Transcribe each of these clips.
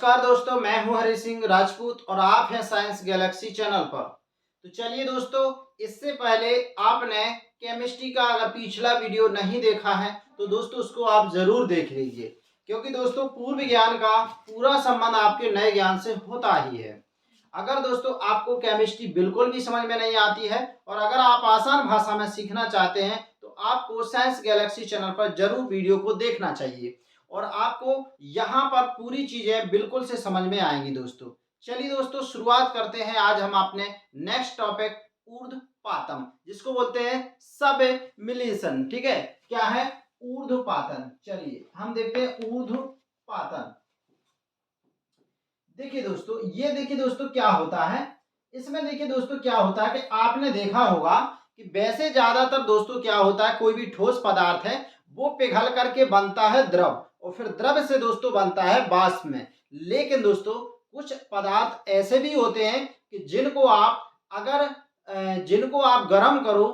नमस्कार दोस्तों, मैं हूं हरि सिंह राजपूत और आप हैं साइंस गैलेक्सी चैनल पर। तो चलिए दोस्तों, इससे पहले आपने केमिस्ट्री का अगर पिछला वीडियो नहीं देखा है तो दोस्तों उसको आप जरूर देख लीजिए, क्योंकि दोस्तों पूर्व ज्ञान का पूरा संबंध आपके नए ज्ञान से होता ही है। अगर दोस्तों आपको केमिस्ट्री बिल्कुल भी समझ में नहीं आती है और अगर आप आसान भाषा में सीखना चाहते हैं तो आपको साइंस गैलेक्सी चैनल पर जरूर वीडियो को देखना चाहिए और आपको यहाँ पर पूरी चीजें बिल्कुल से समझ में आएंगी दोस्तों। चलिए दोस्तों, शुरुआत करते हैं आज हम अपने नेक्स्ट टॉपिक ऊर्ध्वपातन, जिसको बोलते हैं सबमिलिशन। ठीक है, क्या है? ऊर्ध्वपातन। चलिए हम देखते हैं ऊर्ध्वपातन। देखिए दोस्तों क्या होता है इसमें। देखिए दोस्तों क्या होता है कि आपने देखा होगा कि वैसे ज्यादातर दोस्तों क्या होता है, कोई भी ठोस पदार्थ है वो पिघल करके बनता है द्रव और फिर द्रव से दोस्तों बनता है वाष्प में। लेकिन दोस्तों कुछ पदार्थ ऐसे भी होते हैं कि जिनको आप गर्म करो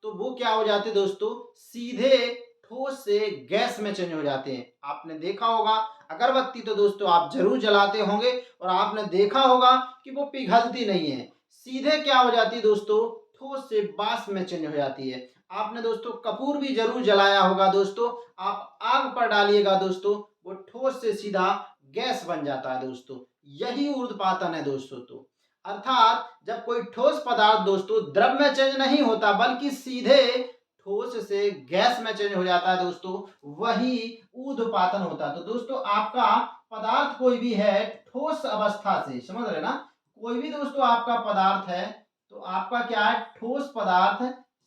तो वो क्या हो जाते हैं दोस्तों, सीधे ठोस से गैस में चेंज हो जाते हैं। आपने देखा होगा अगरबत्ती तो दोस्तों आप जरूर जलाते होंगे और आपने देखा होगा कि वो पिघलती नहीं है, सीधे क्या हो जाती है दोस्तों, ठोस से वाष्प में चेंज हो जाती है। आपने दोस्तों कपूर भी जरूर जलाया होगा दोस्तों, आप आग पर डालिएगा दोस्तों वो ठोस से सीधा गैस बन जाता है दोस्तों। यही ऊर्ध्वपातन है दोस्तों। तो अर्थात जब कोई ठोस पदार्थ दोस्तों द्रव में चेंज नहीं होता बल्कि सीधे ठोस से गैस में चेंज हो जाता है दोस्तों, वही ऊर्ध्वपातन होता है। तो दोस्तों आपका पदार्थ कोई भी है ठोस अवस्था से, समझ रहे ना, कोई भी दोस्तों आपका पदार्थ है तो आपका क्या है, ठोस पदार्थ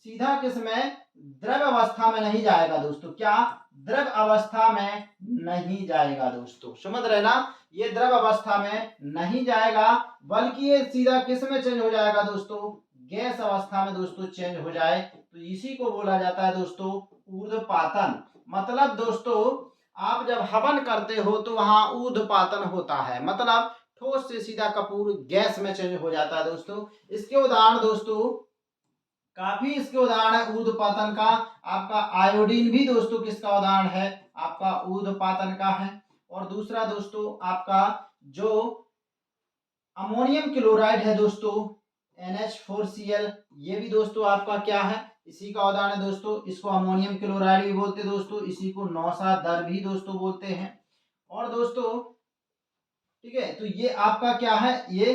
सीधा किसमें, द्रव अवस्था में नहीं जाएगा दोस्तों। क्या? द्रव अवस्था में नहीं जाएगा दोस्तों, समझ रहे ना, ये द्रव अवस्था में नहीं जाएगा बल्कि ये सीधा किस में चेंज हो जाएगा दोस्तों, गैस अवस्था में दोस्तों चेंज हो जाए तो इसी को बोला जाता है दोस्तों ऊर्ध्वपातन। मतलब दोस्तों आप जब हवन करते हो तो वहां ऊर्ध्वपातन होता है, मतलब ठोस से सीधा कपूर गैस में चेंज हो जाता है दोस्तों। इसके उदाहरण दोस्तों काफी, इसके उदाहरण है ऊर्ध्वपातन का। आपका आयोडीन भी दोस्तों किसका उदाहरण है, आपका ऊर्ध्वपातन का है। और दूसरा दोस्तों आपका जो अमोनियम क्लोराइड है दोस्तों NH4Cl, ये भी दोस्तों आपका क्या है, इसी का उदाहरण है दोस्तों। इसको अमोनियम क्लोराइड भी बोलते हैं दोस्तों, इसी को नौसा दर भी दोस्तों बोलते हैं। और दोस्तों ठीक है, तो ये आपका क्या है, ये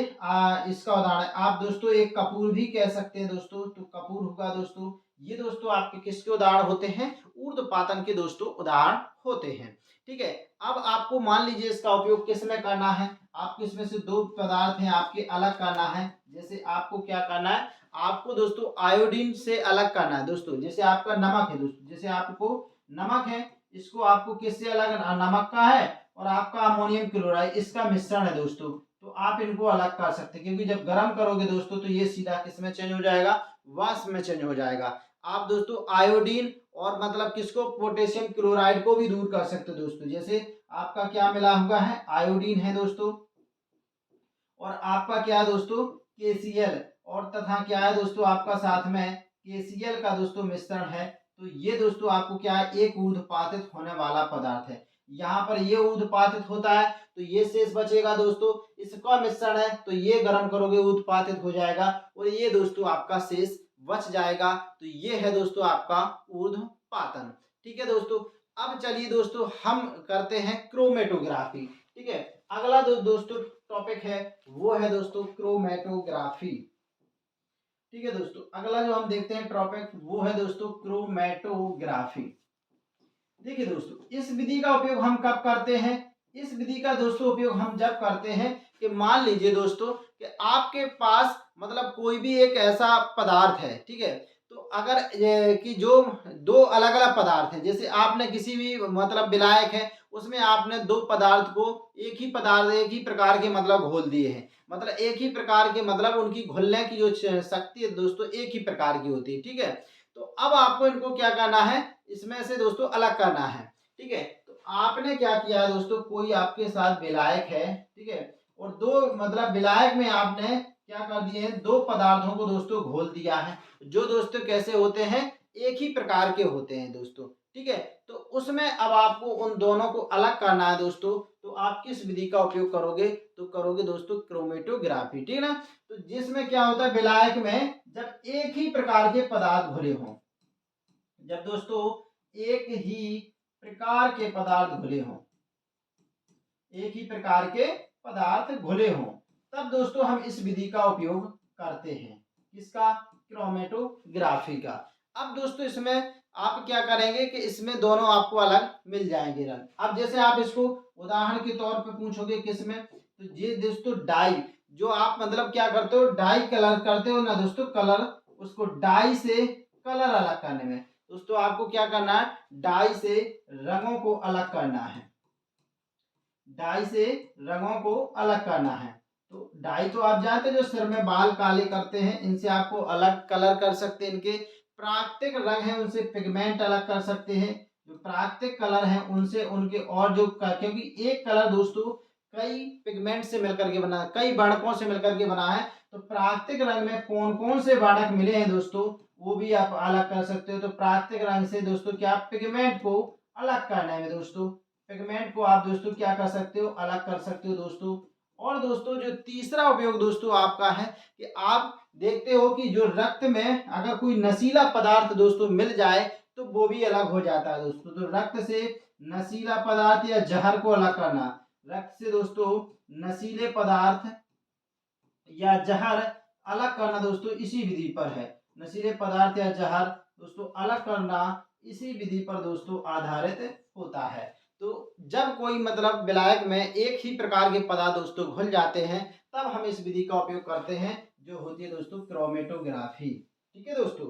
इसका उदाहरण है। आप दोस्तों एक कपूर भी कह सकते हैं दोस्तों, तो कपूर होगा दोस्तों। ये दोस्तों आपके किसके उदाहरण होते हैं, ऊर्ध्वपातन के दोस्तों उदाहरण होते हैं। ठीक है, अब आपको मान लीजिए इसका उपयोग किस में करना है, आपको इसमें से दो पदार्थ हैं आपके अलग करना है। जैसे आपको क्या करना है, आपको दोस्तों आयोडीन से अलग करना है दोस्तों। जैसे आपका नमक है दोस्तों, जैसे आपको नमक है, इसको आपको किससे अलग, नमक का है और आपका अमोनियम क्लोराइड इसका मिश्रण है दोस्तों, तो आप इनको अलग कर सकते हैं क्योंकि जब गर्म करोगे दोस्तों तो ये सीधा किस में चेंज हो जाएगा, वाष्प में चेंज हो जाएगा। आप दोस्तों आयोडीन और मतलब किसको, पोटेशियम क्लोराइड को भी दूर कर सकते हो दोस्तों। जैसे आपका क्या मिला हुआ है, आयोडीन है दोस्तों और आपका क्या है दोस्तों, KCl, और तथा क्या है दोस्तों आपका साथ में KCl का दोस्तों मिश्रण है। तो ये दोस्तों आपको क्या है, एक ऊर्ध्वपातित होने वाला पदार्थ है। यहाँ पर ये ऊर्ध्वपातित होता है तो ये शेष बचेगा दोस्तों, इसका मिश्रण है तो ये गर्म करोगे ऊर्ध्वपातित हो जाएगा और ये दोस्तों आपका शेष बच जाएगा। तो ये है दोस्तों आपका ऊर्ध्वपातन। ठीक है दोस्तों, अब चलिए दोस्तों हम करते हैं क्रोमेटोग्राफी। ठीक है, अगला दोस्तों टॉपिक है वो है दोस्तों क्रोमेटोग्राफी। ठीक है दोस्तों, अगला जो हम देखते हैं टॉपिक वो है दोस्तों क्रोमेटोग्राफी। देखिए दोस्तों इस विधि का उपयोग हम कब करते हैं, इस विधि का दोस्तों उपयोग हम जब करते हैं कि मान लीजिए दोस्तों कि आपके पास मतलब कोई भी एक ऐसा पदार्थ है। ठीक है, तो अगर कि जो दो अलग अलग पदार्थ हैं, जैसे आपने किसी भी मतलब विलायक है उसमें आपने दो पदार्थ को एक ही पदार्थ एक ही प्रकार के मतलब घोल दिए हैं, मतलब एक ही प्रकार के मतलब उनकी घुलने की जो शक्ति है दोस्तों एक ही प्रकार की होती है। ठीक है, तो अब आपको इनको क्या करना है, इसमें से दोस्तों अलग करना है। ठीक है, तो आपने क्या किया है दोस्तों, कोई आपके साथ विलायक है, ठीक है, और दो मतलब विलायक में आपने क्या कर दिए हैं, दो पदार्थों को दोस्तों घोल दिया है, जो दोस्तों कैसे होते हैं, एक ही प्रकार के होते हैं दोस्तों। ठीक है। तो उसमें अब आपको उन दोनों को अलग करना है दोस्तों, तो आप किस विधि का उपयोग करोगे, तो करोगे दोस्तों क्रोमेटोग्राफी, ठीक है ना। तो जिसमें क्या होता है, विलायक में जब एक ही प्रकार के पदार्थ घुले हों, जब दोस्तों एक ही प्रकार के पदार्थ घुले हों, एक ही प्रकार के पदार्थ घुले हों, तब दोस्तों हम इस विधि का उपयोग करते हैं, किसका, क्रोमेटोग्राफी का। अब दोस्तों इसमें आप क्या करेंगे कि इसमें दोनों आपको अलग मिल जाएंगे रंग। अब जैसे आप इसको उदाहरण के तौर पे पूछोगे किसमें, तो ये दोस्तों डाई, जो आप मतलब क्या करते हो, डाई कलर करते हो ना दोस्तों, कलर, उसको डाई से कलर अलग करने में दोस्तों आपको क्या करना है, डाई से रंगों को अलग करना है, डाई से रंगों को अलग करना है। तो डाई तो आप जानते हैं, जो सिर में बाल काले करते हैं, इनसे आपको अलग कलर कर सकते हैं, इनके प्राकृतिक रंग हैं उनसे पिगमेंट अलग कर सकते हैं, जो प्राकृतिक कलर हैं उनसे उनके, और जो क्योंकि एक कलर दोस्तों कई पिगमेंट से मिलकर के बना, कई वर्णकों से मिलकर के बना है, तो प्राकृतिक रंग में कौन कौन से वर्णक मिले हैं दोस्तों, वो भी आप अलग कर सकते हो। तो प्राकृतिक रंग से दोस्तों क्या, पिगमेंट को अलग करने में दोस्तों, पिगमेंट को आप दोस्तों क्या कर सकते हो, अलग कर सकते हो दोस्तों। और दोस्तों जो तीसरा उपयोग दोस्तों आपका है कि आप देखते हो कि जो रक्त में अगर कोई नशीला पदार्थ दोस्तों मिल जाए तो वो भी अलग हो जाता है दोस्तों। तो रक्त से नशीला पदार्थ या जहर को अलग करना, रक्त से दोस्तों नशीले पदार्थ या जहर अलग करना दोस्तों इसी विधि पर है। नशीले पदार्थ या जहर दोस्तों अलग करना इसी विधि पर दोस्तों आधारित होता है। तो जब कोई मतलब विलायक में एक ही प्रकार के पदार्थ दोस्तों घुल जाते हैं, तब हम इस विधि का उपयोग करते हैं, जो होती है दोस्तों क्रोमेटोग्राफी। ठीक है दोस्तों।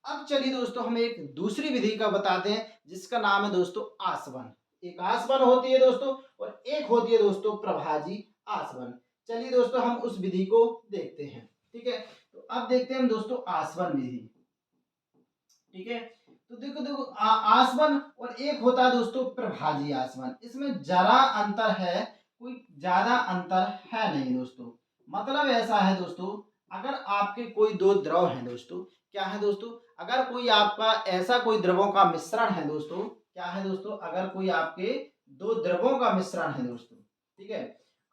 अब चलिए दोस्तों हम एक दूसरी विधि का बताते हैं, जिसका नाम है दोस्तों आसवन। एक आसवन होती है दोस्तों, और एक होती है दोस्तों प्रभाजी आसवन। चलिए दोस्तों हम उस विधि को देखते हैं। ठीक है, तो अब देखते हैं हम दोस्तों आसवन विधि। ठीक है, तो देखो देखो आसवन और एक होता है दोस्तों प्रभाजी आसवन। इसमें जरा अंतर है, कोई ज्यादा अंतर है नहीं दोस्तों। मतलब ऐसा है दोस्तों, अगर आपके कोई दो द्रव हैं दोस्तों, क्या है दोस्तों, अगर कोई आपका ऐसा कोई द्रवों का मिश्रण है दोस्तों, क्या है दोस्तों, अगर कोई आपके दो द्रवों का मिश्रण है दोस्तों, ठीक है,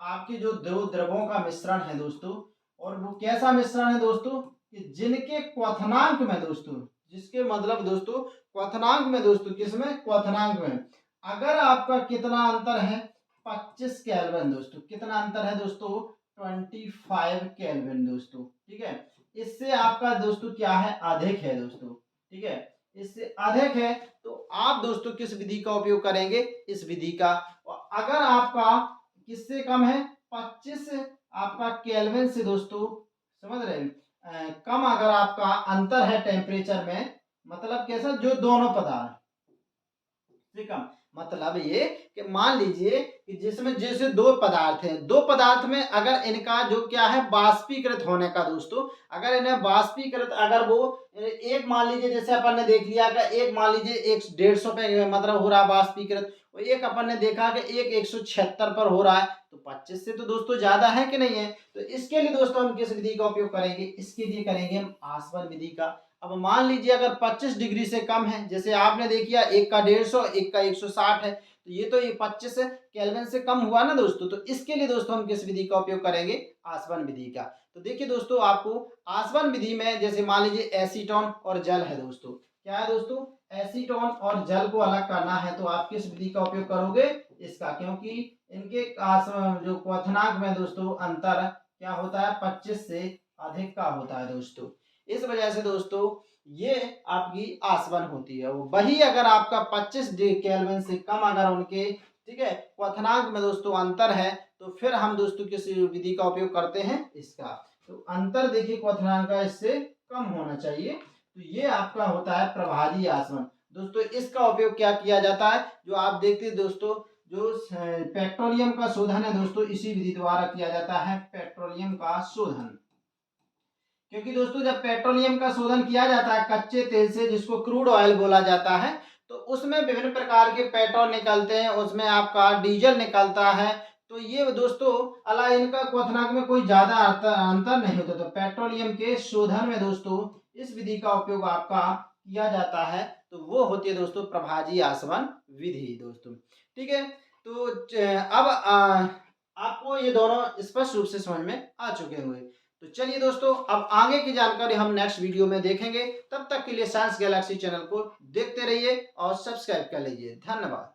आपके जो दो द्रवों का मिश्रण है दोस्तों, और वो कैसा मिश्रण है दोस्तों, कि जिनके क्वथनांक में दोस्तों, जिसके मतलब दोस्तों क्वथनांक में दोस्तों, किसमें, क्वथनांक में, अगर आपका कितना अंतर है, 25 केल्विन दोस्तों, कितना अंतर है दोस्तों, 25 केल्विन दोस्तों। ठीक है, इससे आपका दोस्तों क्या है, अधिक है दोस्तों। ठीक है, इससे अधिक है तो आप दोस्तों किस विधि का उपयोग करेंगे, इस विधि का। और अगर आपका किससे कम है, 25 आपका केल्विन से दोस्तों, समझ रहे हैं, कम अगर आपका अंतर है टेम्परेचर में, मतलब कैसा, जो दोनों पदार्थ से कम, मतलब ये कि मान लीजिए कि जिसमें जैसे दो पदार्थ हैं, दो पदार्थ में अगर इनका जो क्या है, बाष्पीकृत होने का दोस्तों, अगर इन्हें बाष्पीकृत, अगर वो एक मान लीजिए, जैसे अपन ने देख लिया कि एक मान लीजिए 150 पे मतलब हो रहा बाष्पीकृत, और एक अपन ने देखा कि एक 176 पर हो रहा है, तो 25 से तो दोस्तों ज्यादा है कि नहीं है। तो इसके लिए दोस्तों हम किस विधि का उपयोग करेंगे, इसके लिए करेंगे हम आसवन विधि का। अब मान लीजिए अगर 25 डिग्री से कम है, जैसे आपने देखिए एक का 150, एक का 160 है, तो ये 25 केल्विन से कम हुआ ना दोस्तों। तो इसके लिए दोस्तों हम किस विधि का उपयोग करेंगे, आसवन विधि का। तो देखिए दोस्तों, आपको आसवन विधि में जैसे मान लीजिए एसीटोन और जल है दोस्तों, क्या है दोस्तों, एसीटोन और जल को अलग करना है, तो आप किस विधि का उपयोग करोगे, इसका, क्योंकि इनके जो क्वथनांक में दोस्तों अंतर क्या होता है, 25 से अधिक का होता है दोस्तों। इस वजह से दोस्तों ये आपकी आसवन होती है। वो वही अगर आपका 25 केल्विन से कम अगर उनके, ठीक है, क्वथनांक में दोस्तों अंतर है, तो फिर हम दोस्तों किस विधि का उपयोग करते हैं, इसका। तो अंतर देखिए क्वथनांक का इससे कम होना चाहिए, तो ये आपका होता है प्रभाजी आसवन दोस्तों। इसका उपयोग क्या किया जाता है, जो आप देखते हैं दोस्तों, जो पेट्रोलियम का शोधन है दोस्तों, इसी विधि द्वारा किया जाता है, पेट्रोलियम का शोधन। क्योंकि दोस्तों जब पेट्रोलियम का शोधन किया जाता है कच्चे तेल से, जिसको क्रूड ऑयल बोला जाता है, तो उसमें विभिन्न प्रकार के पेट्रोल निकलते हैं, उसमें आपका डीजल निकलता है। तो ये दोस्तों अला इनका क्वथनांक में कोई ज्यादा अंतर नहीं होता। तो पेट्रोलियम के शोधन में दोस्तों इस विधि का उपयोग आपका किया जाता है। तो वो होती है दोस्तों प्रभाजी आसवन विधि दोस्तों। ठीक है, तो अब आपको ये दोनों स्पष्ट रूप से समझ में आ चुके होंगे। तो चलिए दोस्तों, अब आगे की जानकारी हम नेक्स्ट वीडियो में देखेंगे। तब तक के लिए साइंस गैलेक्सी चैनल को देखते रहिए और सब्सक्राइब कर लीजिए। धन्यवाद।